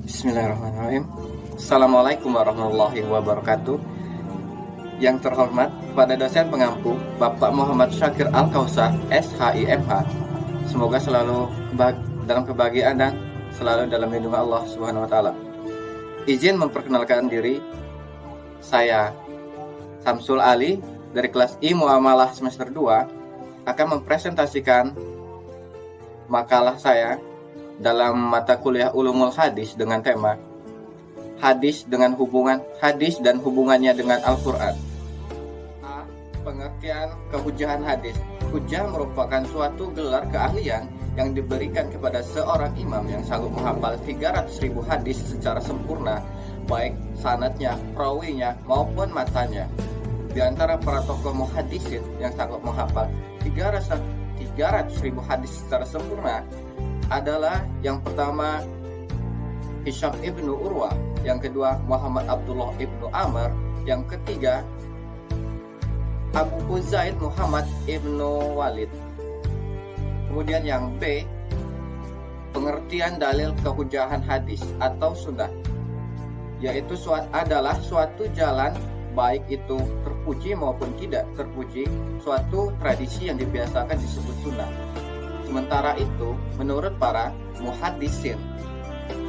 Bismillahirrahmanirrahim. Assalamualaikum warahmatullahi wabarakatuh. Yang terhormat kepada dosen pengampu Bapak Muhammad Syakir Al-Kausar, SHIMH. Semoga selalu dalam kebahagiaan dan selalu dalam lindungan Allah Subhanahu wa taala. Izin memperkenalkan diri. Saya Samsul Ali dari kelas I Muamalah semester 2 akan mempresentasikan makalah saya dalam mata kuliah Ulumul Hadis dengan tema Hadis dan hubungannya dengan Al-Quran. A. Pengertian kehujahan hadis. Hujah merupakan suatu gelar keahlian yang diberikan kepada seorang imam yang sanggup menghafal 300.000 hadis secara sempurna, baik sanadnya, perawinya, maupun matanya. Di antara para tokoh muhadisin yang sanggup menghafal 300.000 hadis secara sempurna adalah yang pertama Hisham ibnu Urwah, yang kedua Muhammad Abdullah ibnu Amr, yang ketiga Abu Uzaid Muhammad ibnu Walid. Kemudian yang B, pengertian dalil kehujahan hadis atau sunnah, yaitu adalah suatu jalan, baik itu terpuji maupun tidak terpuji, suatu tradisi yang dibiasakan disebut sunnah. Sementara itu, menurut para muhaddisin,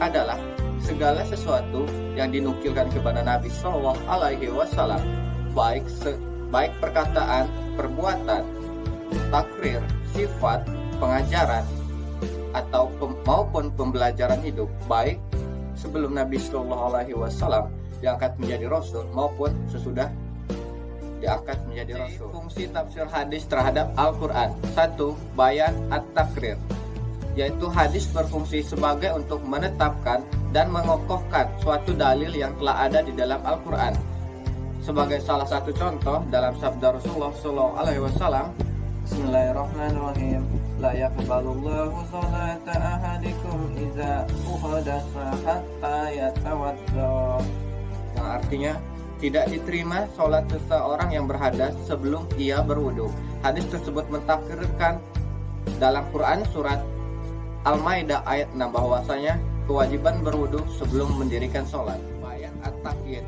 adalah segala sesuatu yang dinukilkan kepada Nabi Shallallahu Alaihi Wasallam, baik perkataan, perbuatan, takrir, sifat, pengajaran, atau maupun pembelajaran hidup, baik sebelum Nabi Shallallahu Alaihi Wasallam diangkat menjadi Rasul maupun sesudah diangkat menjadi Rasul. Fungsi tafsir hadis terhadap Al-Quran. 1. Bayan at-takrir, yaitu hadis berfungsi sebagai untuk menetapkan dan mengokohkan suatu dalil yang telah ada di dalam Al-Quran. Sebagai salah satu contoh dalam sabda Rasulullah SAW, Bismillahirrahmanirrahim, la yaqbalullahu salata ahadikum iza uhadasa hatta yatawadda, yang artinya tidak diterima sholat seseorang yang berhadas sebelum ia berwudu. Hadis tersebut mentakrirkan dalam Quran surat Al-Maidah ayat 6 bahwasanya kewajiban berwudu sebelum mendirikan sholat. Bayan at-takyid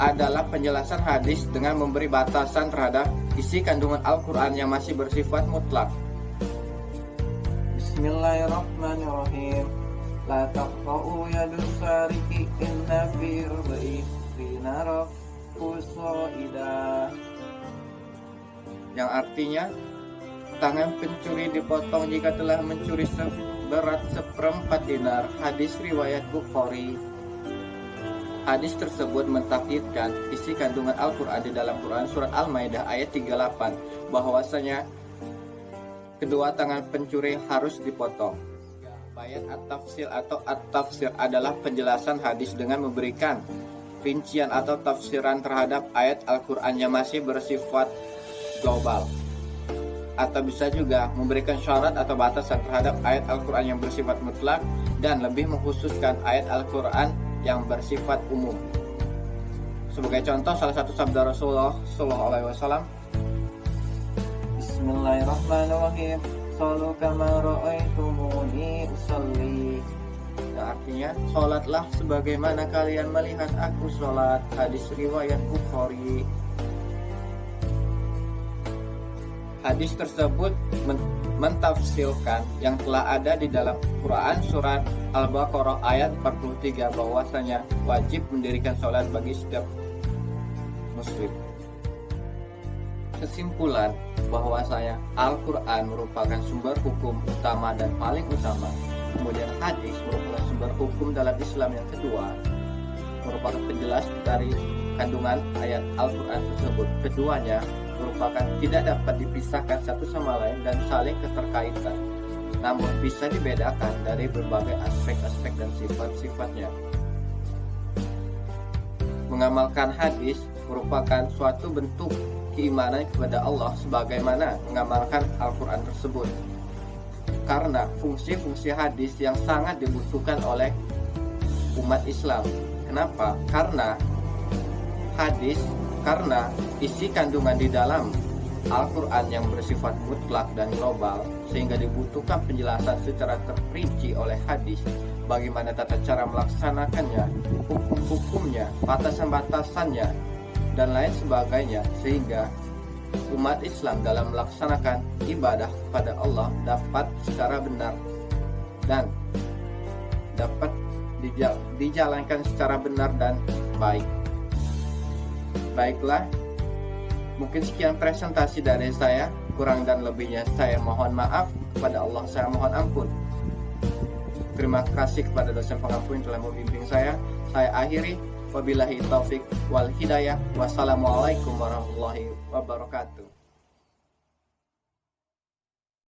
adalah penjelasan hadis dengan memberi batasan terhadap isi kandungan Al-Quran yang masih bersifat mutlak. Bismillahirrahmanirrahim. La taqta'u yadus sariki inna fi rubai naraf yang artinya tangan pencuri dipotong jika telah mencuri seberat seperempat dinar. Hadis riwayat Bukhari. Hadis tersebut mentakyidkan isi kandungan Al-Quran di dalam Quran surat Al-Maidah ayat 38 bahwasanya kedua tangan pencuri harus dipotong. Bayan at-tafsir atau at-tafsir adalah penjelasan hadis dengan memberikan rincian atau tafsiran terhadap ayat Al-Quran yang masih bersifat global, atau bisa juga memberikan syarat atau batasan terhadap ayat Al-Quran yang bersifat mutlak dan lebih mengkhususkan ayat Al-Quran yang bersifat umum. Sebagai contoh, salah satu sabda Rasulullah SAW, Bismillahirrahmanirrahim, Sallu kama ra'aitumuni usalli, yang artinya sholatlah sebagaimana kalian melihat aku sholat. Hadis riwayat Bukhari. Hadis tersebut mentafsirkan yang telah ada di dalam Quran surat Al-Baqarah ayat 43 bahwasanya wajib mendirikan sholat bagi setiap muslim. Kesimpulan bahwasanya Al-Quran merupakan sumber hukum utama dan paling utama. Kemudian hadis merupakan sumber hukum dalam Islam yang kedua, merupakan penjelas dari kandungan ayat Al-Quran tersebut. Keduanya merupakan tidak dapat dipisahkan satu sama lain dan saling keterkaitan, namun bisa dibedakan dari berbagai aspek-aspek dan sifat-sifatnya. Mengamalkan hadis merupakan suatu bentuk keimanan kepada Allah sebagaimana mengamalkan Al-Quran tersebut, karena fungsi-fungsi hadis yang sangat dibutuhkan oleh umat Islam. Kenapa? Karena isi kandungan di dalam Al-Quran yang bersifat mutlak dan global, sehingga dibutuhkan penjelasan secara terperinci oleh hadis. bagaimana tata cara melaksanakannya, hukum-hukumnya, batasan-batasannya, dan lain sebagainya, sehingga umat Islam dalam melaksanakan ibadah kepada Allah dapat secara benar dan dapat dijalankan secara benar dan baik. Baiklah, mungkin sekian presentasi dari saya. Kurang dan lebihnya saya mohon maaf, kepada Allah saya mohon ampun. Terima kasih kepada dosen pengampu yang telah membimbing saya. Saya akhiri, wabillahi taufik wal hidayah. Wassalamualaikum warahmatullahi wabarakatuh.